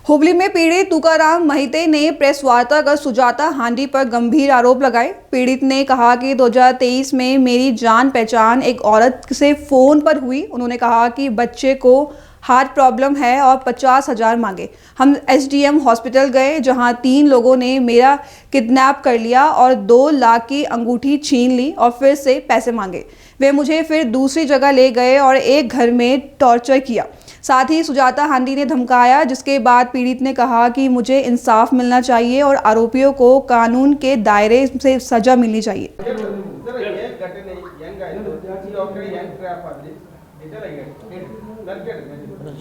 हुबली में पीड़ित तुकाराम महिते ने प्रेस वार्ता कर सुजाता हांडी पर गंभीर आरोप लगाए। पीड़ित ने कहा कि 2023 में मेरी जान पहचान एक औरत से फोन पर हुई। उन्होंने कहा कि बच्चे को हार्ट प्रॉब्लम है और 50,000 मांगे। हम एसडीएम हॉस्पिटल गए जहां 3 लोगों ने मेरा किडनैप कर लिया और 2 लाख की अंगूठी छीन ली और फिर से पैसे मांगे। वे मुझे फिर दूसरी जगह ले गए और एक घर में टॉर्चर किया। साथ ही सुजाता हांडी ने धमकाया, जिसके बाद पीड़ित ने कहा कि मुझे इंसाफ मिलना चाहिए और आरोपियों को कानून के दायरे से सजा मिलनी चाहिए।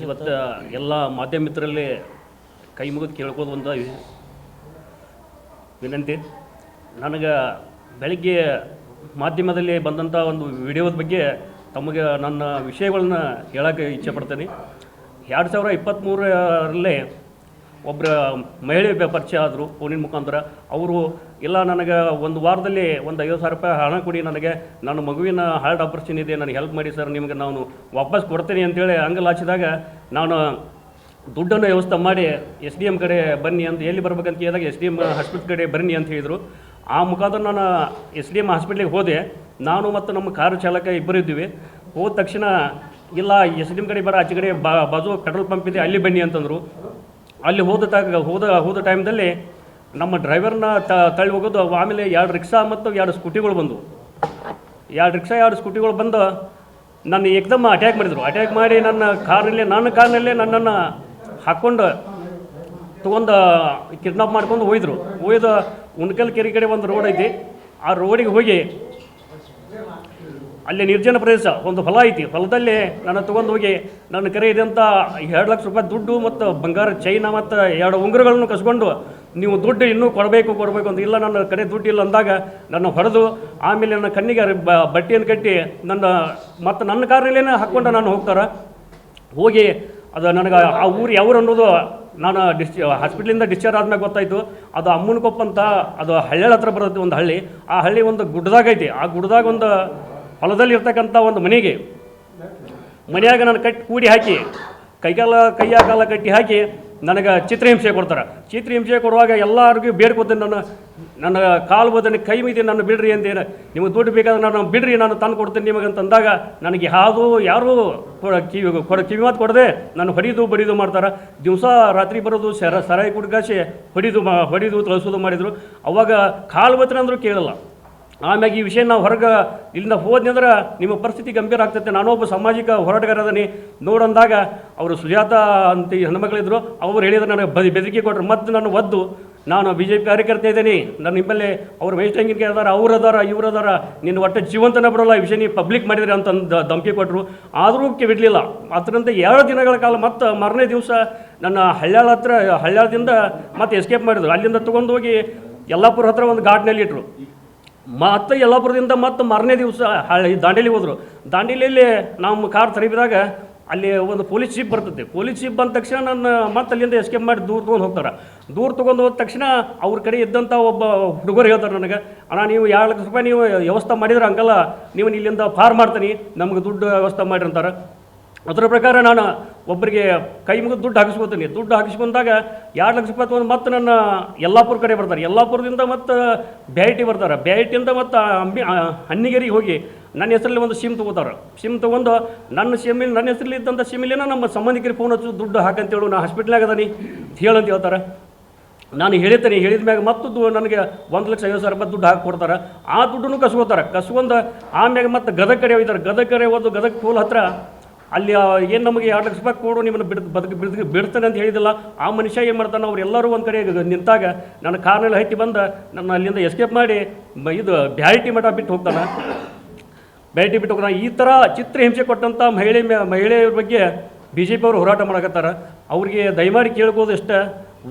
ಇವತ್ತು ಎಲ್ಲ ಮಾಧ್ಯಮ ಮಿತ್ರರಲ್ಲಿ ಕೈ ಮುಗಿದು ಕೇಳ್ಕೋದು ಒಂದು ವಿನಂತಿ. ನನಗೆ ಬೆಳಗ್ಗೆ ಮಾಧ್ಯಮದಲ್ಲಿ ಬಂದಂಥ ಒಂದು ವಿಡಿಯೋದ ಬಗ್ಗೆ ತಮಗೆ ನನ್ನ ವಿಷಯಗಳನ್ನ ಹೇಳೋಕ್ಕೆ ಇಚ್ಛೆ ಪಡ್ತೇನೆ. 2023ರಲ್ಲಿ ಒಬ್ಬರ ಮಹಿಳೆ ಪರಿಚಯ ಆದರು ಫೋನಿನ ಮುಖಾಂತರ. ಅವರು ಇಲ್ಲ ನನಗೆ ಒಂದು ವಾರದಲ್ಲಿ ಒಂದು 50,000 ರೂಪಾಯಿ ಹಣ ಕೊಡಿ, ನನಗೆ ನನ್ನ ಮಗುವಿನ ಹಾರ್ಟ್ ಆಪರೇಷನ್ ಇದೆ, ನನಗೆ ಹೆಲ್ಪ್ ಮಾಡಿ ಸರ್, ನಿಮಗೆ ನಾನು ವಾಪಸ್ ಕೊಡ್ತೇನೆ ಅಂತೇಳಿ ಅಂಗಲ್ ಹಾಚಿದಾಗ ನಾನು ದುಡ್ಡನ್ನು ವ್ಯವಸ್ಥೆ ಮಾಡಿ SDM ಕಡೆ ಬನ್ನಿ ಅಂತ, ಎಲ್ಲಿ ಬರ್ಬೇಕಂತ ಕೇಳಿದಾಗ SDM ಹಾಸ್ಪಿಟ್ಲ್ ಕಡೆ ಬನ್ನಿ ಅಂತ ಹೇಳಿದರು. ಆ ಮುಖಾಂತರ ನಾನು SDM ಹಾಸ್ಪಿಟ್ಲಿಗೆ ಹೋದೆ. ನಾನು ಮತ್ತು ನಮ್ಮ ಕಾರು ಚಾಲಕ ಇಬ್ಬರು ಇದ್ದೀವಿ. ಹೋದ ತಕ್ಷಣ ಇಲ್ಲ SDM ಕಡೆ ಬರ, ಆಚೆ ಕಡೆ ಬಾಜು ಪೆಟ್ರೋಲ್ ಪಂಪ್ ಇದೆ, ಅಲ್ಲಿ ಬನ್ನಿ ಅಂತಂದರು. ಅಲ್ಲಿ ಹೋದ ಟೈಮ್ದಲ್ಲಿ ನಮ್ಮ ಡ್ರೈವರ್ನ ತಳ್ಳಿ ಹೋಗೋದು. ಆಮೇಲೆ 2 ರಿಕ್ಷಾ ಮತ್ತು 2 ಸ್ಕೂಟಿಗಳು ಬಂದವು. 2 ರಿಕ್ಷಾ 2 ಸ್ಕೂಟಿಗಳು ಬಂದು ನನ್ನ ಏಕದಮ್ ಅಟ್ಯಾಕ್ ಮಾಡಿದರು. ಅಟ್ಯಾಕ್ ಮಾಡಿ ನನ್ನ ಕಾರ್ನಲ್ಲೇ ನನ್ನನ್ನು ಹಾಕ್ಕೊಂಡು ತೊಗೊಂಡು ಕಿಡ್ನಾಪ್ ಮಾಡ್ಕೊಂಡು ಒಯ್ದು ಉಣ್ಕಲ್ ಕೆರೆ ಕಡೆ ಒಂದು ರೋಡ್ ಐತಿ. ಆ ರೋಡಿಗೆ ಹೋಗಿ ಅಲ್ಲಿ ನಿರ್ಜನ ಪ್ರದೇಶ ಒಂದು ಹೊಲ ಐತಿ. ಹೊಲದಲ್ಲಿ ನಾನು ತೊಗೊಂಡು ಹೋಗಿ ನನ್ನ ಕರೆ ಇದೆ ಅಂತ 2 ಲಕ್ಷ ರೂಪಾಯಿ ದುಡ್ಡು ಮತ್ತು ಬಂಗಾರ ಚೈನಾ ಮತ್ತು 2 ಉಂಗುರಗಳನ್ನು ಕಸ್ಕೊಂಡು, ನೀವು ದುಡ್ಡು ಇನ್ನೂ ಕೊಡಬೇಕು ಅಂತ, ಇಲ್ಲ ನನ್ನ ಕಡೆ ದುಡ್ಡು ಇಲ್ಲ ಅಂದಾಗ ನನ್ನ ಹೊಡೆದು, ಆಮೇಲೆ ನನ್ನ ಕಣ್ಣಿಗೆ ಬಟ್ಟೆಯನ್ನು ಕಟ್ಟಿ ನನ್ನ ಕಾರಿನಲ್ಲೇ ಹಾಕ್ಕೊಂಡು ನಾನು ಹೋಗಿ ಅದು ನನಗೆ ಆ ಊರು ಯಾವ್ರು ಅನ್ನೋದು ನಾನು ಹಾಸ್ಪಿಟ್ಲಿಂದ ಡಿಸ್ಚಾರ್ಜ್ ಆದ್ಮೇಲೆ ಗೊತ್ತಾಯಿತು. ಅದು ಅಮ್ಮನಕೊಪ್ಪ ಅಂತ, ಅದು ಹಳ್ಳಿ ಹತ್ರ ಬರುತ್ತೆ ಒಂದು ಹಳ್ಳಿ. ಆ ಹಳ್ಳಿ ಒಂದು ಗುಡ್ಡದಾಗ ಐತಿ. ಆ ಗುಡ್ಡದಾಗ ಒಂದು ಹೊಲದಲ್ಲಿ ಇರ್ತಕ್ಕಂಥ ಒಂದು ಮನೆಯಾಗ ನಾನು ಕೂಡಿ ಹಾಕಿ ಕೈಯ ಕಾಲ ಕಟ್ಟಿ ಹಾಕಿ ನನಗೆ ಚಿತ್ರಹಿಂಸೆ ಕೊಡ್ತಾರೆ. ಚಿತ್ರಹಿಂಸೆ ಕೊಡುವಾಗ ಎಲ್ಲರಿಗೂ ಬೇಡ್ಕೊತೀನಿ, ನನ್ನ ಕಾಲು ಬೋದನೆ ಕೈ ಮೀದಿ ನನ್ನ ಬಿಡ್ರಿ ಅಂತೇಳಿ, ನಿಮಗೆ ದುಡ್ಡು ಬೇಕಾದ್ರೆ ನಾನು ಬಿಡ್ರಿ, ನಾನು ತಂದು ಕೊಡ್ತೀನಿ ನಿಮಗೆ ಅಂತಂದಾಗ ನನಗೆ ಯಾರೂ ಕಿವಿ ಮಾತು ಕೊಡದೆ ನಾನು ಬಡಿದು ಮಾಡ್ತಾರೆ. ದಿವಸ ರಾತ್ರಿ ಬರೋದು, ಸರಾಯಿ ಕುಡ್ಕಾಸಿ ಹೊಡಿದು ತಳಿಸೋದು ಮಾಡಿದರು. ಅವಾಗ ಕಾಲು ಬತ್ತರ ಅಂದರೂ ಕೇಳಲ್ಲ. ಆಮ್ಯಾಗ ಈ ವಿಷಯ ನಾವು ಹೊರಗೆ ಇಲ್ಲಿಂದ ಹೋದ್ನಂದ್ರೆ ನಿಮ್ಮ ಪರಿಸ್ಥಿತಿ ಗಂಭೀರ ಆಗ್ತೈತೆ. ನಾನೊಬ್ಬ ಸಾಮಾಜಿಕ ಹೋರಾಟಗಾರ ಅದೀನಿ ನೋಡಂದಾಗ ಅವರು ಸುಜಾತ ಅಂತ ಹೆಣ್ಮಕ್ಳಿದ್ರು. ಅವ್ರು ಹೇಳಿದ್ರೆ ನನಗೆ ಬೆದರಿಕೆ ಕೊಟ್ಟರು. ಮತ್ತು ನಾನು ಒದ್ದು ನಾನು BJP ಕಾರ್ಯಕರ್ತ ಇದ್ದೀನಿ, ನನ್ನ ನಿಮ್ಮಲ್ಲಿ ಅವ್ರು ವೈಷ್ಣಂಗಿನ ಅದಾರ, ಇವ್ರು ಅದಾರ, ನಿನ್ನ ಒಟ್ಟು ಜೀವಂತನ ಬಿಡೋಲ್ಲ, ಈ ವಿಷಯ ನೀವು ಪಬ್ಲಿಕ್ ಮಾಡಿದ್ರೆ ಅಂತಂದು ಧಮಕಿ ಕೊಟ್ಟರು. ಆದರೂ ಬಿಡಲಿಲ್ಲ. ಅದರಂತೆ 2 ದಿನಗಳ ಕಾಲ ಮತ್ತು ಮಾರನೇ ದಿವಸ ನನ್ನ ಹಳ್ಯಾಳದಿಂದ ಮತ್ತೆ ಎಸ್ಕೇಪ್ ಮಾಡಿದ್ರು. ಅಲ್ಲಿಂದ ತೊಗೊಂಡು ಹೋಗಿ ಯಲ್ಲಾಪುರ ಹತ್ರ ಒಂದು ಘಾಟ್ನಲ್ಲಿ ಇಟ್ಟರು. ಮತ್ತು ಯಲ್ಲಾಪುರದಿಂದ ಮತ್ತು ಮಾರನೇ ದಿವಸ ದಾಂಡೇಲಿ ಹೋದರು. ದಾಂಡೇಲಿಯಲ್ಲಿ ನಮ್ಮ ಕಾರ್ ತರಿಬಿದಾಗ ಅಲ್ಲಿ ಒಂದು ಪೊಲೀಸ್ ಜೀಪ್ ಬರ್ತದೆ. ಪೊಲೀಸ್ ಜೀಪ್ ಬಂದ ತಕ್ಷಣ ನನ್ನ ಮತ್ತೆ ಅಲ್ಲಿಂದ ಎಸ್ಕೇಪ್ ಮಾಡಿ ದೂರ ತೊಗೊಂಡು ಹೋದ ತಕ್ಷಣ ಅವ್ರ ಕಡೆ ಇದ್ದಂಥ ಒಬ್ಬ ಹುಡುಗರು ಹೇಳ್ತಾರೆ ನನಗೆ, ಅಣ್ಣ ನೀವು 2 ಲಕ್ಷ ರೂಪಾಯಿ ನೀವು ವ್ಯವಸ್ಥೆ ಮಾಡಿದ್ರೆ ಅಂಕಲ್ಲ, ನೀವು ಇಲ್ಲಿಂದ ಫಾರ್ ಮಾಡ್ತೀನಿ, ನಮಗೆ ದುಡ್ಡು ವ್ಯವಸ್ಥೆ ಮಾಡಿರಿ ಅಂತಾರೆ. ಅದರ ಪ್ರಕಾರ ನಾನು ಒಬ್ಬರಿಗೆ ಕೈ ಮುಗಿದು ದುಡ್ಡು ಹಾಕಿಸ್ಕೊತೀನಿ. ದುಡ್ಡು ಹಾಕಿಸ್ಕೊಂಡಾಗ 2 ಲಕ್ಷ ರೂಪಾಯಿ ತೊಗೊಂಡು ಮತ್ತೆ ನನ್ನ ಯಲ್ಲಾಪುರ ಕಡೆ ಬರ್ತಾರೆ. ಯಲ್ಲಾಪುರದಿಂದ ಮತ್ತು ಬ್ಯಾಟಿ ಬರ್ತಾರೆ. ಬ್ಯಾಟಿಯಿಂದ ಮತ್ತು ಹಣ್ಣಿಗೇರಿಗೆ ಹೋಗಿ ನನ್ನ ಹೆಸರಲ್ಲಿ ಒಂದು ಸಿಮ್ ತೊಗೋತಾರೆ. ಸಿಮ್ ತೊಗೊಂಡು ನನ್ನ ಹೆಸರಲ್ಲಿ ಇದ್ದಂಥ ಸಿಮ್ಮಿಲೇನ ನಮ್ಮ ಸಂಬಂಧಿಕರಿಗೆ ಫೋನ್ ಹಚ್ಚು, ದುಡ್ಡು ಹಾಕಂತೇಳು, ನಾನು ಹಾಸ್ಪಿಟ್ಲಾಗ ಅದೀನಿ ಹೇಳಂತ ಹೇಳ್ತಾರೆ. ನಾನು ಹೇಳಿದ ಮ್ಯಾಗ ಮತ್ತು ನನಗೆ 1,50,000 ರೂಪಾಯಿ ದುಡ್ಡು ಹಾಕಿ ಕೊಡ್ತಾರೆ. ಆ ದುಡ್ಡನ್ನು ಕಸ್ಕೊಂಡು ಆಮ್ಯಾಗ ಮತ್ತು ಗದಗ ಕಡೆ ಹೋಗ್ತಾರೆ. ಗದಗ ಪೋಲ್ ಹತ್ರ ಅಲ್ಲಿ ಏನು ನಮಗೆ 2 ಲಕ್ಷ ರೂಪಾಯಿ ಕೊಡು, ನಿಮ್ಮನ್ನು ಬಿಡ್ತಾನೆ ಅಂತ ಹೇಳಿದಿಲ್ಲ. ಆ ಮನುಷ್ಯ ಏನು ಮಾಡ್ತಾನೆ, ಅವ್ರು ಎಲ್ಲರೂ ಒಂದು ಕಡೆ ನಿಂತಾಗ ನನ್ನ ಕಾರ್ನಲ್ಲಿ ಹತ್ತಿ ಬಂದು ನನ್ನ ಅಲ್ಲಿಂದ ಎಸ್ಕೇಪ್ ಮಾಡಿ ಬ್ಯಾಟಿ ಮಠ ಬಿಟ್ಟು ಹೋಗ್ತಾನೆ. ಈ ಥರ ಚಿತ್ರಹಿಂಸೆ ಕೊಟ್ಟಂಥ ಮಹಿಳೆಯರ ಬಗ್ಗೆ BJP ಅವರು ಹೋರಾಟ ಮಾಡಕತ್ತಾರೆ. ಅವ್ರಿಗೆ ದಯಮಾಡಿ ಕೇಳ್ಬೋದು ಇಷ್ಟೇ,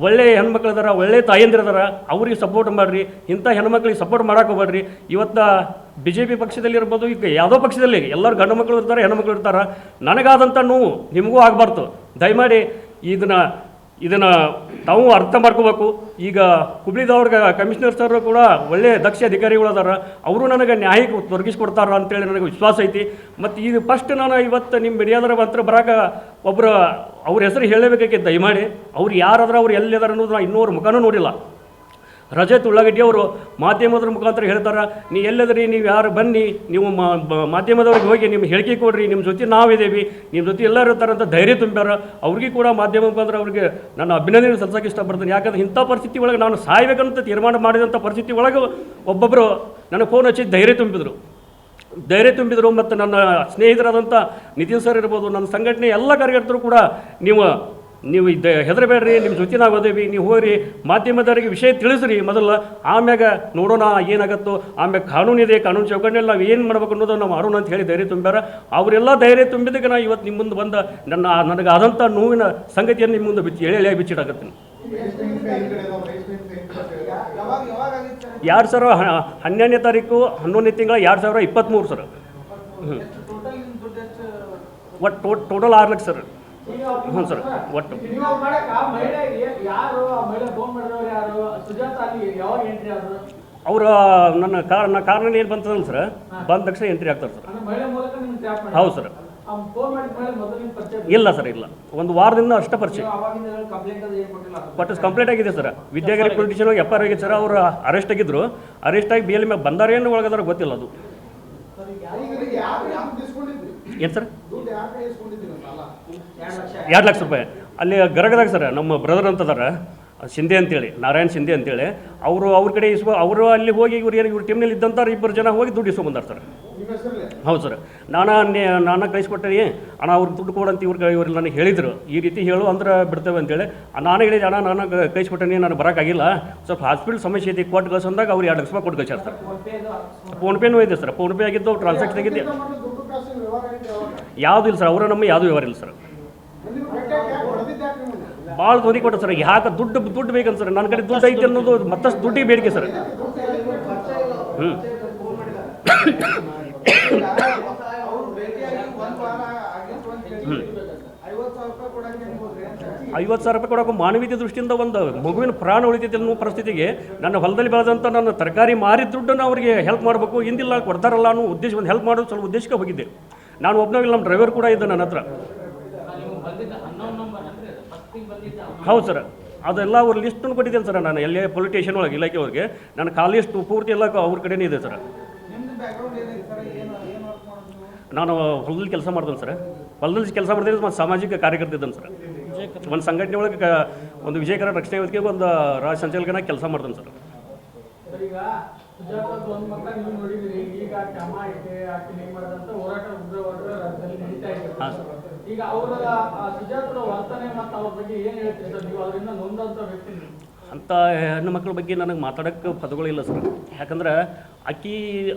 ಒಳ್ಳೆಯ ಹೆಣ್ಮಕ್ಳು ಇದಾರೆ, ಒಳ್ಳೆಯ ತಾಯಂದಿರಿದಾರೆ, ಅವ್ರಿಗೆ ಸಪೋರ್ಟ್ ಮಾಡಿರಿ. ಇಂಥ ಹೆಣ್ಮಕ್ಳಿಗೆ ಸಪೋರ್ಟ್ ಮಾಡೋಕೆ ಹೋಗ್ಬೇಡ್ರಿ. ಇವತ್ತು BJP ಪಕ್ಷದಲ್ಲಿ ಇರ್ಬೋದು, ಈಗ ಯಾವುದೋ ಪಕ್ಷದಲ್ಲಿ ಎಲ್ಲರೂ ಗಂಡು ಮಕ್ಕಳು ಇರ್ತಾರೆ, ಹೆಣ್ಮಕ್ಳು ಇರ್ತಾರೆ. ನನಗಾದಂಥ ನೋವು ನಿಮಗೂ ಆಗಬಾರ್ದು. ದಯಮಾಡಿ ಇದನ್ನು ತಾವು ಅರ್ಥ ಮಾಡ್ಕೋಬೇಕು. ಈಗ ಹುಬ್ಳಿದವ್ರಿಗೆ ಕಮಿಷನರ್ ಸರ್ ಕೂಡ ಒಳ್ಳೆಯ ದಕ್ಷ ಅಧಿಕಾರಿಗಳು ಅದಾರ. ಅವರು ನನಗೆ ನ್ಯಾಯಕ್ಕೆ ಒದಗಿಸ್ಕೊಡ್ತಾರ ಅಂತೇಳಿ ನನಗೆ ವಿಶ್ವಾಸ ಐತಿ. ಮತ್ತು ಇದು ಫಸ್ಟ್ ನಾನು ಇವತ್ತು ನಿಮ್ಮ ಮೀಡಿಯಾದರ ಹತ್ರ ಬರಾಕ ಒಬ್ಬರು ಅವ್ರ ಹೆಸರು ಹೇಳಬೇಕಾಗಿತ್ತು ದಯಮಾಡಿ. ಅವ್ರು ಯಾರಾದ್ರೂ ಅವ್ರು ಎಲ್ಲಿದ್ದಾರೆ ಅನ್ನೋದು ನಾನು ಇನ್ನೂರು ಮುಖನೂ ನೋಡಿಲ್ಲ. ರಜತ್ ಉಳ್ಳಾಗಡ್ಡಿ ಅವರು ಮಾಧ್ಯಮದ ಮುಖಾಂತರ ಹೇಳ್ತಾರೆ, ನೀ ಎಲ್ಲದ್ರಿ, ನೀವು ಯಾರು ಬನ್ನಿ, ನೀವು ಮಾಧ್ಯಮದವ್ರಿಗೆ ಹೋಗಿ ನಿಮ್ಮ ಹೇಳಿಕೆ ಕೊಡ್ರಿ, ನಿಮ್ಮ ಜೊತೆ ನಾವಿದ್ದೀವಿ, ನಿಮ್ಮ ಜೊತೆ ಎಲ್ಲರೂ ಇರ್ತಾರೆ ಅಂತ ಧೈರ್ಯ ತುಂಬ್ಯಾರ. ಅವ್ರಿಗೆ ಕೂಡ ಮಾಧ್ಯಮ ಮುಖಾಂತರ ಅವ್ರಿಗೆ ನಾನು ಅಭಿನಂದನೆ ಸಲ್ಲಿಸೋಕೆ ಇಷ್ಟಪಡ್ತೀನಿ. ಯಾಕಂದ್ರೆ ಇಂಥ ಪರಿಸ್ಥಿತಿ ಒಳಗೆ ನಾನು ಸಾಯ್ಬೇಕಂತ ತೀರ್ಮಾನ ಮಾಡಿದಂಥ ಪರಿಸ್ಥಿತಿ ಒಳಗೆ ಒಬ್ಬೊಬ್ಬರು ನನಗೆ ಫೋನ್ ಹಚ್ಚಿ ಧೈರ್ಯ ತುಂಬಿದರು. ಮತ್ತು ನನ್ನ ಸ್ನೇಹಿತರಾದಂಥ ನಿತಿನ್ ಸರ್ ಇರ್ಬೋದು, ನನ್ನ ಸಂಘಟನೆ ಎಲ್ಲ ಕಾರ್ಯಕರ್ತರು ಕೂಡ ನೀವು ಹೆದರಬೇಡ್ರಿ, ನಿಮ್ಮ ಜೊತೆ ನಾವು ಅದೇವಿ, ನೀವು ಹೋಗ್ರಿ, ಮಾಧ್ಯಮದವರಿಗೆ ವಿಷಯ ತಿಳಿಸ್ರಿ ಮೊದಲು, ಆಮ್ಯಾಗ ನೋಡೋಣ ಏನಾಗತ್ತೋ, ಆಮ್ಯಾಗ ಕಾನೂನು ಇದೆ, ಕಾನೂನು ಚೌಕಟ್ಟಿನಲ್ಲಿ ನಾವು ಏನು ಮಾಡ್ಬೇಕು ಅನ್ನೋದು ನಾವು ಮಾಡೋಣ ಅಂತ ಹೇಳಿ ಧೈರ್ಯ ತುಂಬ್ಯಾರ. ಅವರೆಲ್ಲ ಧೈರ್ಯ ತುಂಬಿದ್ದಕ್ಕೆ ನಾನು ಇವತ್ತು ನಿಮ್ಮ ಮುಂದೆ ಬಂದ ನನಗೆ ಆದಂಥ ನೋವಿನ ಸಂಗತಿಯನ್ನು ನಿಮ್ಮ ಮುಂದೆ ಎಳೆ ಬಿಚ್ಚಿಡಾಕತ್ತೀನಿ. 2012ನೇ ತಾರೀಕು 11ನೇ ತಿಂಗಳ 2023 ಸರ್. ಒಟ್ಟು ಟೋಟಲ್ 6 ಲಕ್ಷ ಸರ್. ಹ್ಞೂ ಸರ್. ಒಟ್ಟು ಅವ್ರ ನನ್ನ ಕಾರಣ ಏನು ಬಂತದಲ್ಲ ಸರ್, ಬಂದ ತಕ್ಷಣ ಎಂಟ್ರಿ ಆಗ್ತಾರೆ ಸರ್. ಹೌದು ಸರ್. ಇಲ್ಲ ಸರ್, ಇಲ್ಲ, ಒಂದು ವಾರದಿಂದ ಅಷ್ಟೇ ಪರಿಚಯ. ಬಟ್ ಕಂಪ್ಲೇಂಟ್ ಆಗಿದೆ sir. Vidyagiri police station FIR ಆಗಿದೆ ಸರ್. ಅವರು ಅರೆಸ್ಟ್ ಆಗಿದ್ರು. ಅರೆಸ್ಟ್ ಆಗಿ ಬೇಲ್ ಮೇಲೆ ಬಂದಾರೇನು ಒಳಗದಾರ ಗೊತ್ತಿಲ್ಲ. ಅದು ಏನು ಸರ್? 2 ಲಕ್ಷ ರೂಪಾಯಿ ಅಲ್ಲಿ ಗರಗದಾಗ ಸರ್. ನಮ್ಮ ಬ್ರದರ್ ಅಂತದಾರ ಶಿಂದೆ ಅಂತೇಳಿ, ನಾರಾಯಣ್ ಶಿಂದೆ ಅಂತೇಳಿ, ಅವ್ರ ಕಡೆ ಅವರು ಅಲ್ಲಿ ಹೋಗಿ ಇವ್ರ ಟೀಮ್ನಲ್ಲಿ ಇದ್ದಂಥ 2 ಜನ ಹೋಗಿ ದುಡ್ಡು ಇಸ್ಕೊಂಡ್ಬಂದಾರ ಸರ್. ಹೌದು ಸರ್. ನಾನು ಕಳಿಸ್ಕೊಟ್ಟೆ ಅಣ್ಣ, ಅವ್ರಿಗೆ ದುಡ್ಡು ಕೊಡಂತ ಇವ್ರು ನನಗೆ ಹೇಳಿದರು, ಈ ರೀತಿ ಹೇಳು ಅಂದ್ರೆ ಬಿಡ್ತೇವೆ ಅಂತೇಳಿ. ನಾನು ಹೇಳಿದೆ, ಅಣ್ಣ ನಾನು ಕಳಿಸ್ಕೊಟ್ಟೆ, ನಾನು ಬರೋಕ್ಕಾಗಿಲ್ಲ, ಸ್ವಲ್ಪ ಹಾಸ್ಪಿಟಲ್ ಸಮಸ್ಯೆ ಐತಿ, ಕೊಟ್ಟು ಕಳ್ಸಂದಾಗ ಅವ್ರು 2 ಲಕ್ಷ ರೂಪಾಯಿ ಕೊಟ್ಟು ಕಳ್ಸಾರ ಸರ್. ಫೋನ್ಪೇನೂ ಇದೆ ಸರ್. ಫೋನ್ಪೇ ಆಗಿದ್ದು, ಟ್ರಾನ್ಸಾಕ್ಷನ್ ಆಗಿದೆ, ಯಾವುದೂ ಇಲ್ಲ ಸರ್. ಅವರ ನಮ್ಮ ಯಾವುದೂ ವ್ಯವಹಾರ ಇಲ್ಲ ಸರ್. ಭಾಳ ತೊಂದರೆ ಕೊಟ್ಟು ಸರ್. ಯಾಕೆ ದುಡ್ಡು ಬೇಕಂತ ಸರ್. ನನ್ನ ಕಡೆ ದುಡ್ಡು ಐತೆ ಅನ್ನೋದು ಮತ್ತಷ್ಟು ದುಡ್ಡಿಗೆ ಬೇಡಿಕೆ ಸರ್. ಹ್ಞೂ 50,000 ರೂಪಾಯಿ ಕೊಡೋಕೆ ಮಾನವೀಯತೆ ದೃಷ್ಟಿಯಿಂದ ಒಂದು ಮಗುವಿನ ಪ್ರಾಣ ಉಳಿತೈತೆ ಅನ್ನೋ ಪರಿಸ್ಥಿತಿಗೆ ನನ್ನ ಹೊಲದಲ್ಲಿ ಬೆಳೆದಂಥ ನನ್ನ ತರಕಾರಿ ಮಾರಿ ದುಡ್ಡನ್ನು ಅವರಿಗೆ ಹೆಲ್ಪ್ ಮಾಡಬೇಕು, ಹಿಂದಿಲ್ಲ ಕೊಡ್ತಾರಲ್ಲ ಅನ್ನೋ ಉದ್ದೇಶ, ಒಂದು ಹೆಲ್ಪ್ ಮಾಡೋದು ಸ್ವಲ್ಪ ಉದ್ದೇಶಕ್ಕೆ ಹೋಗಿದ್ದೆ. ನಾನು ಒಬ್ಬನಾಗಿಲ್ಲ, ನಮ್ಮ ಡ್ರೈವರ್ ಕೂಡ ಇದ್ದ ನನ್ನ ಹತ್ರ. ಹೌದು ಸರ್. ಅದೆಲ್ಲ ಅವ್ರ ಲಿಸ್ಟನ್ನು ಕೊಟ್ಟಿದ್ದೇನೆ ಸರ್. ನಾನು ಎಲ್ಲೇ ಪೊಲೀಸ್ ಸ್ಟೇಷನ್ ಒಳಗೆ ಇಲಾಖೆ ಅವ್ರಿಗೆ ನನ್ನ ಲಿಸ್ಟ್ ಪೂರ್ತಿ ಎಲ್ಲ ಅವ್ರ ಕಡೆನೇ ಇದೆ ಸರ್. ನಾನು ಹೊಲದಲ್ಲಿ ಕೆಲಸ ಮಾಡ್ತೇನೆ ಸರ್. ಹೊಲದಲ್ಲಿ ಕೆಲಸ ಮಾಡ್ತೀನಿ, ಮತ್ತು ಸಾಮಾಜಿಕ ಕಾರ್ಯಕರ್ತ ಇದ್ದೇನೆ ಸರ್. ಒಂದು ಸಂಘಟನೆ ಒಳಗೆ ಒಂದು ವಿಜಯಕರ ರಕ್ಷಣಾ ವೇದಿಕೆಗೆ ಒಂದು ರಾಜ್ಯ ಸಂಚಾಲಕನಾಗಿ ಕೆಲಸ ಮಾಡ್ತೇನೆ ಸರ್. ಹಾಂ ಸರ್. ಅಂಥ ಹೆಣ್ಣು ಮಕ್ಕಳ ಬಗ್ಗೆ ನನಗೆ ಮಾತಾಡೋಕ್ಕೆ ಪದಗಳಿಲ್ಲ ಸರ್. ಯಾಕಂದ್ರೆ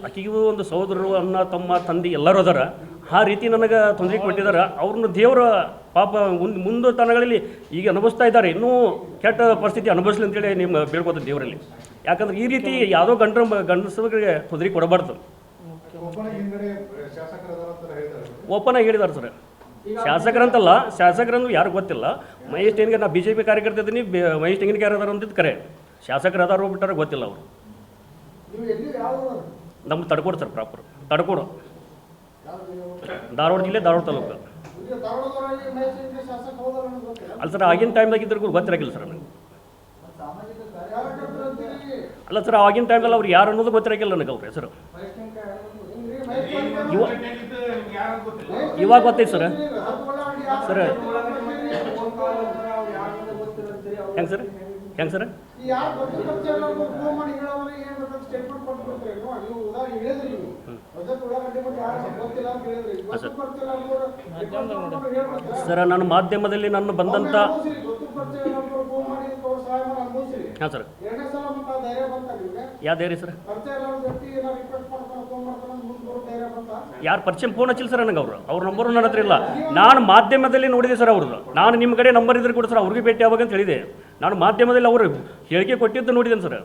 ಆಕಿಗೂ ಒಂದು ಸಹೋದರರು, ಅಣ್ಣ, ತಮ್ಮ, ತಂದೆ ಎಲ್ಲರೂ ಅದಾರ. ಆ ರೀತಿ ನನಗೆ ತೊಂದರೆ ಕೊಟ್ಟಿದ್ದಾರೆ. ಅವ್ರನ್ನ ದೇವರ ಪಾಪ ಮುಂದೆ ತನಗಳಲ್ಲಿ ಈಗ ಅನುಭವಿಸ್ತಾ ಇದ್ದಾರೆ. ಇನ್ನೂ ಕೆಟ್ಟ ಪರಿಸ್ಥಿತಿ ಅನುಭವಿಸ್ಲಿ ಅಂತೇಳಿ ನಿಮ್ಮ ಬೇಡ್ಕೋತ ದೇವರಲ್ಲಿ. ಯಾಕಂದ್ರೆ ಈ ರೀತಿ ಯಾವುದೋ ಗಂಡಸರಿಗೆ ತೊಂದರೆ ಕೊಡಬಾರ್ದು. ಓಪನ್ ಆಗಿ ಹೇಳಿದ್ದಾರೆ ಸರ್. ಶಾಸಕರಂತಲ್ಲ, ಶಾಸಕರಂದು ಯಾರು ಗೊತ್ತಿಲ್ಲ. ಮಹೇಶ್ ಟೆಂಗಿನ, ನಾ BJP ಕಾರ್ಯಕರ್ತ ಇದ್ದೀನಿ, ಮಹೇಶ್ ಟೆಂಗಿನ ಯಾರು ಅದಾರ ಅಂತಿದ್ದು ಕರೆ. ಶಾಸಕರು ಅದಾರು ಬಿಟ್ಟಾರ ಗೊತ್ತಿಲ್ಲ ಅವರು. ನಮ್ದು ತಡ್ಕೋಡು ಸರ್, ಪ್ರಾಪರ್ ತಡ್ಕೋಡು, ಧಾರವಾಡ ಜಿಲ್ಲೆ, ಧಾರವಾಡ ತಾಲೂಕು. ಅಲ್ಲ ಸರ್, ಆಗಿನ ಟೈಮ್ದಾಗ ಇದ್ರಿಗೂ ಗೊತ್ತಿರಾಗಿಲ್ಲ ಸರ್ ನನಗೆ. ಅಲ್ಲ ಸರ್, ಆಗಿನ ಟೈಮ್ದಲ್ಲಿ ಅವ್ರು ಯಾರು ಅನ್ನೋದು ಗೊತ್ತಿರಾಗಿಲ್ಲ ನನಗೆ ಅವ್ರ ಹೆಸರು. ಇವಾಗ ಗೊತ್ತೈತೆ ಸರ್. ಸರ್ ಹೆಂಗೆ ಸರ್? ಹೆಂಗೆ ಸರ್? ಸರ್, ನಾನು ಮಾಧ್ಯಮದಲ್ಲಿ ನಾನು ಬಂದಂಥ, ಹಾಂ ಸರ್, ಯಾವ ಧೈರ್ಯ ಸರ್? ಯಾರು ಪರಿಚಯ ಫೋನ್ ಹಚ್ಚಿಲ್ಲ ಸರ್ ನನಗೆ. ಅವ್ರ ನಂಬರು ನನ್ನ ಹತ್ರ ಇಲ್ಲ. ನಾನು ಮಾಧ್ಯಮದಲ್ಲಿ ನೋಡಿದೆ ಸರ್ ಅವ್ರದ್ದು. ನಾನು ನಿಮ್ಮ ಕಡೆ ನಂಬರ್ ಇದ್ರೆ ಕೂಡ ಸರ್ ಅವ್ರಿಗೆ ಭೇಟಿ ಆವಾಗ ಅಂತ ಹೇಳಿದೆ. ನಾನು ಮಾಧ್ಯಮದಲ್ಲಿ ಅವರು ಹೇಳಿಕೆ ಕೊಟ್ಟಿದ್ದು ನೋಡಿದ್ದೇನೆ ಸರ್.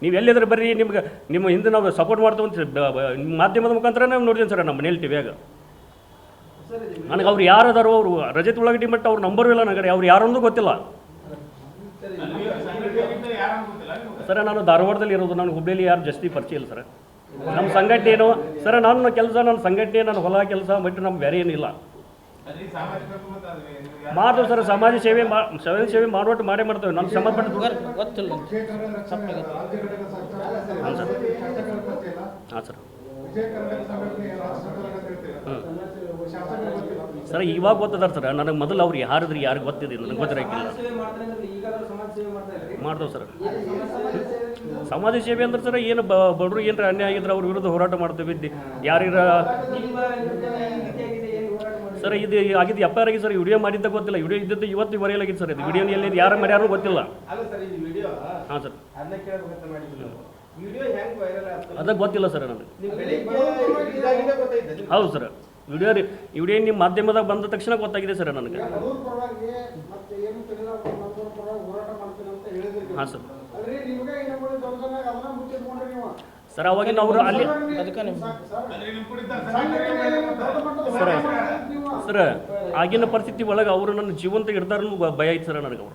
ನೀವು ಎಲ್ಲಿದ್ರೆ ಬರ್ರಿ, ನಿಮ್ಮ ಹಿಂದೆ ನಾವು ಸಪೋರ್ಟ್ ಮಾಡ್ತೇವೆ ಅಂತ ಮಾಧ್ಯಮದ ಮುಖಾಂತರ ನಾವು ನೋಡಿದ್ದೇನೆ ಸರ್ ನಮ್ಮ ಮನೇಲಿ ಟಿವಿಯಾಗ. ನನಗೆ ಅವ್ರು ಯಾರದಾರೋ, ಅವರು ರಜತ್ ಉಳ್ಳಾಗಡ್ಡಿ ಮಟ್ಟ ಅವ್ರ ನಂಬರು ಇಲ್ಲ ನನಗೆ. ಅವ್ರು ಯಾರೊಂದು ಗೊತ್ತಿಲ್ಲ ಸರ್. ನಾನು ಧಾರವಾಡದಲ್ಲಿ ಇರೋದು. ನಾನು ಹುಬ್ಬಳ್ಳಿಯಲ್ಲಿ ಯಾರು ಜಾಸ್ತಿ ಪರಿಚಯ ಇಲ್ಲ ಸರ್. ನಮ್ಮ ಸಂಘಟನೆ ಏನು ಸರ್, ನನ್ನ ಕೆಲಸ, ನನ್ನ ಸಂಘಟನೆ, ನನ್ನ ಹೊಲ ಕೆಲಸ ಬಿಟ್ಟು ನಮ್ಗೆ ಬೇರೆ ಏನಿಲ್ಲ. ಮಾಡ್ತೇವೆ ಸರ್, ಸಮಾಜ ಸೇವೆ ಮಾಡೋಟ್ಟು ಮಾಡೇ ಮಾಡ್ತೇವೆ. ನಮ್ಮ ಸಂಬಂಧಪಟ್ಟ ಗೊತ್ತಿಲ್ಲ ಹಾಂ ಸರ್, ಹಾಂ ಸರ್. ಸರ್ ಇವಾಗ ಗೊತ್ತದಾರ ಸರ್, ನನಗೆ ಮೊದಲು ಅವ್ರು ಯಾರಿದ್ರಿ ಯಾರಿಗೆ ಗೊತ್ತಿದೆ ನನಗೆ ಗೊತ್ತಿರಕ್ಕಿಲ್ಲ. ಮಾಡ್ತೇವೆ ಸರ್. ಸಮಾಜ ಸೇವೆ ಅಂದ್ರೆ ಸರ್ ಏನು ಬಡವ್ರು ಏನಾರ ಅನ್ಯಾಯ ಆಗಿದ್ರೆ ಅವ್ರ ವಿರುದ್ಧ ಹೋರಾಟ ಮಾಡ್ತೇವೆ. ಯಾರಿರ ಸರ್ ಇದು ಆಗಿದ್ದು ಎಫ್ ಐ ಆರ್ ಆಗಿದೆ ಸರ್. ವಿಡಿಯೋ ಮಾಡಿದ್ದ ಗೊತ್ತಿಲ್ಲ, ವಿಡಿಯೋ ಇದ್ದದ್ದು ಇವತ್ತು ಬರೆಯಲಾಗಿದೆ ಸರ್. ಇದು ವಿಡಿಯೋ ಎಲ್ಲಿ ಯಾರು ಮಾಡ್ಯಾರು ಗೊತ್ತಿಲ್ಲ. ಹಾಂ ಸರ್, ಅದಕ್ಕೆ ಗೊತ್ತಿಲ್ಲ ಸರ್ ನನಗೆ. ಹೌದು ಸರ್, ವಿಡಿಯೋ ನಿಮ್ಮ ಮಾಧ್ಯಮದಾಗ ಬಂದ ತಕ್ಷಣ ಗೊತ್ತಾಗಿದೆ ಸರ್ ನನಗೆ. ಹಾಂ ಸರ್. ಸರ್ ಅವಾಗಿನ ಅವರು ಅಲ್ಲಿ ಸರ್ ಆಗಿನ ಪರಿಸ್ಥಿತಿ ಒಳಗೆ ಅವರು ನನ್ನ ಜೀವಂತ ಇರ್ತಾರನ್ನು ಭಯ ಐತೆ ಸರ್ ನನಗೆ.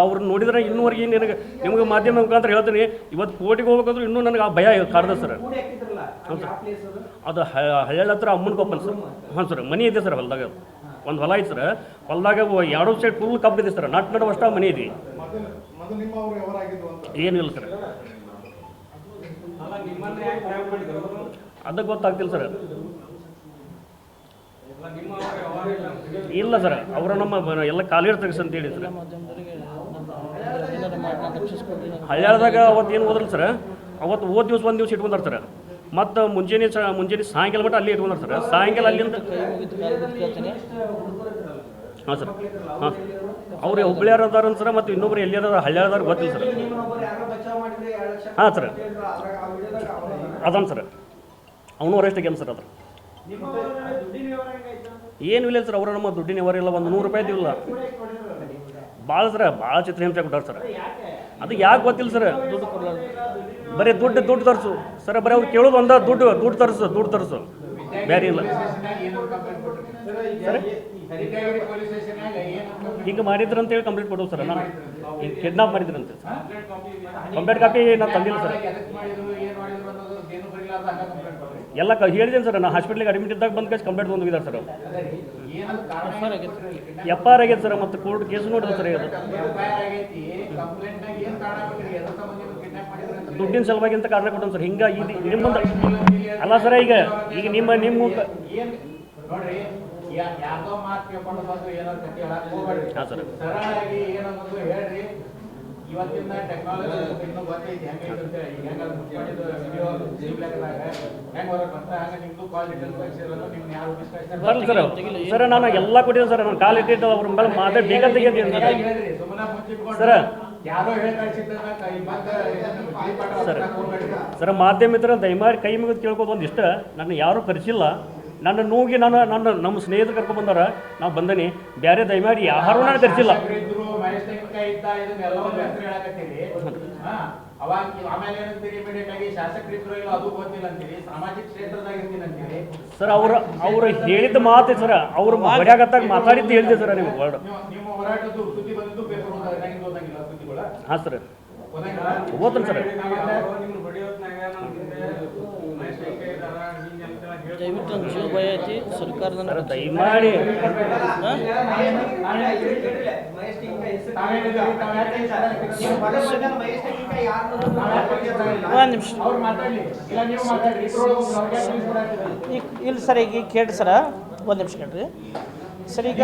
ಅವ್ರನ್ನ ನೋಡಿದ್ರೆ ಇನ್ನೂವರೆಗೆ ನಿಮಗೆ ಮಾಧ್ಯಮ ಮುಖಾಂತರ ಹೇಳ್ತೀನಿ, ಇವತ್ತು ಕೋರ್ಟಿಗೆ ಹೋಗ್ಬೇಕಾದ್ರೂ ಇನ್ನೂ ನನಗೆ ಆ ಭಯ ಕಾಡ್ದ ಸರ್. ಹಾಂ ಸರ್, ಅದು ಹಳ್ಳ ಹತ್ರ ಅಮ್ಮನ ಕೊಪ್ಪನ್ ಸರ್. ಹಾಂ ಸರ್, ಮನೆ ಇದೆ ಸರ್ ಹೊಲದಾಗ, ಒಂದು ಹೊಲ ಐತೆ ಸರ್. ಹೊಲದಾಗ ಎರಡು ಸೈಡ್ ಫುಲ್ ಕಬ್ಬಿದೆ ಸರ್, ನಡು ಅಷ್ಟ ಮನೆ ಇದೆ. ಏನಿಲ್ಲ ಸರ್, ಅದಕ್ಕೆ ಗೊತ್ತಾಗ್ತಿಲ್ಲ ಸರ್. ಇಲ್ಲ ಸರ್, ಅವರ ನಮ್ಮ ಎಲ್ಲ ಕಾಲಿರ್ ತೆಗಿಸ್ ಅಂತ ಹೇಳಿ ಸರ್. ಹಳ್ಯಾಳದಾಗ ಅವತ್ತು ಏನು ಹೋದ್ರಲ್ಲ ಸರ್, ಅವತ್ತು ಹೋದ ದಿವಸ ಒಂದು ದಿವಸ ಇಟ್ಕೊಂಡಾರ ಸರ್. ಮತ್ತು ಮುಂಜಾನೆ ಸಾಯಂಕಾಲ ಮಟ್ಟ ಅಲ್ಲಿ ಇಟ್ಕೊಂಡಾರ ಸರ್. ಸಾಯಂಕಾಲ ಅಲ್ಲಿಂದ ಹಾಂ ಸರ್. ಹಾಂ, ಅವ್ರು ಹುಬ್ಳಿಯಾರ ಅದಾರ ಸರ್, ಮತ್ತು ಇನ್ನೊಬ್ರು ಎಲ್ಲಿಯಾರ ಹಳ್ಯಾಳದಾರ ಗೊತ್ತಿಲ್ಲ ಸರ್. ಹಾಂ ಸರ್, ಅದಾನ ಸರ್, ಅವನು ಅರೆಸ್ಟ್ ಆಗ್ಯಾನ ಸರ್. ಅದ್ರ ಏನು ಇಲ್ಲ ಸರ್, ಅವರ ನಮ್ಮ ದುಡ್ಡಿನ ವ್ಯವಹಾರ ಇಲ್ಲ, ಒಂದು 100 ರೂಪಾಯಿ ಇದಿಲ್ಲ. ಭಾಳ ಸರ್, ಭಾಳ ಚಿತ್ರಹಿಂಸೆ ಕೊಟ್ಟಾರ ಸರ್. ಅದು ಯಾಕೆ ಗೊತ್ತಿಲ್ಲ ಸರ್. ಬರೀ ದುಡ್ಡು ತರಿಸು ಸರ್, ಬರೀ ಅವ್ರು ಕೇಳೋದು ಒಂದ ದುಡ್ಡು ತರಿಸು ಬೇರೆ ಇಲ್ಲ ಸರ್. ಹಿಂಗೆ ಮಾಡಿದ್ರು ಅಂತೇಳಿ ಕಂಪ್ಲೇಂಟ್ ಕೊಡೋದು ಸರ್. ನಾನು ಈಗ ಕಿಡ್ನಾಪ್ ಮಾಡಿದ್ರಂತೆ ಕಂಪ್ಲೇಂಟ್ ಕಾಪಿ ನಾನು ತಂದಿಲ್ಲ ಸರ್. ಎಲ್ಲ ಹೇಳಿದ್ದೇನೆ ಸರ್, ನಾನು ಹಾಸ್ಪಿಟ್ಲಿಗೆ ಅಡ್ಮಿಟ್ ಇದ್ದಾಗ ಬಂದು ಕಳಿಸಿ ಕಂಪ್ಲೇಂಟ್ ತೊಗೊಂಡಿದ್ದಾರೆ ಸರ್. ಎಫ್ ಐ ಆರ್ ಆಗೈತೆ ಸರ್, ಮತ್ತು ಕೋರ್ಟ್ ಕೇಸ್ ನೋಡಿದ್ರು ಸರ್. ಅದು ದುಡ್ಡಿನ ಸಲುವಾಗಿ ಅಂತ ಕಾರಣ ಕೊಟ್ಟನು ಸರ್. ಹಿಂಗೆ ನಿಮ್ಮಂದ ಅಲ್ಲ ಸರ್, ಈಗ ನಿಮ್ಮ ಯಾರ್ದೋ ಮಾತು ಕೇಳ್ಕೊಂಡು ಬಂದು ಏನೋ ಕಟ್ಟಿ ಹೇಳಕ್ ಹೋಗ್ಬೇಡ್ರಿ. ಸರಳಾಗಿ ಏನನ್ನೋದು ಹೇಳ್ರಿ. ಇವತ್ತಿನ ಟೆಕ್ನಾಲಜಿ ಇನ್ನೂ ಗೊತ್ತೈತಿ ಹೆಂಗೈತೆ ಅಂತ ಹೇಳಿ. ಹೆಂಗ ಮುಚ್ಚಿಕೊಂಡಿದ್ದು ವಿಡಿಯೋ ಜೀವ್ಲಾಗದಾಗ ಹೆಂಗೆ ಹೋಗ್ಬೇಕಂತ ಹಂಗೆ ನಿಮ್ದು ಕಾಲ್ ಡೀಟೇಲ್ಸ್ ಕಳಿಸಿರಲ್ಲ. ನಿಮ್ನ ಯಾರು ಬರಲಿ ಸರ್. ಸರ್ ನಾನು ಎಲ್ಲ ಕೊಟ್ಟಿದ್ದೆ ಸರ್, ನಾನು ಕಾಲ್ ಇಟ್ಟಿದ್ದು ಅವ್ರ ಮೇಲೆ ಮಾತೇ ಬೇಗ ತೆಗೆದು ಹೇಳ್ರಿ. ಸುಮ್ಮನೆ ಮುಚ್ಚಿಟ್ಕೊಂಡು ಸರ್ ಯಾರೋ ಹೇಳಿ ಕಳಿಸಿದ್ದ ಕೈ ಸರ್ ಮಾಧ್ಯಮ ಇದ್ರೆ ದಯಮಾಡಿ ಕೈ ಮುಗಿದು ಕೇಳ್ಬೋದು. ಒಂದಿಷ್ಟ ನನ್ನ ಯಾರೂ ಕರೆಸಿಲ್ಲ. ನನ್ನ ನೋಗಿ ನಮ್ಮ ಸ್ನೇಹಿತರು ಕರ್ಕೊಂಡು ಬಂದಾರ, ನಾವು ಬಂದನಿ. ಬೇರೆ ದಯಮಾಡಿ ಯಾರು ನಾನು ಕರೆಸಿಲ್ಲ. ಸರ್ ಅವ್ರು ಹೇಳಿದ ಮಾತು ಸರ್, ಅವ್ರು ಬಡಿಯಾಗತ್ತಾಗ ಮಾತಾಡಿದ್ದು ಹೇಳಿದೆ ಸರ್ ನಿಮ್ಗೆ ವರ್ಡ್. ಹಾಂ ಸರ್, ಓದ್ತೀನಿ ಸರ್. ದಯವಿಟ್ಟು ನನ್ನ ಜೀವ ಭಯ ಐತಿ ಸರ್ಕಾರದ ದಯಮಾಡಿ ಇಲ್ಲ ಸರ್. ಈಗ ಕೇಳ್ರಿ ಸರ, ಒಂದು ನಿಮಿಷ ಕೇಳ್ರಿ ಸರ್. ಈಗ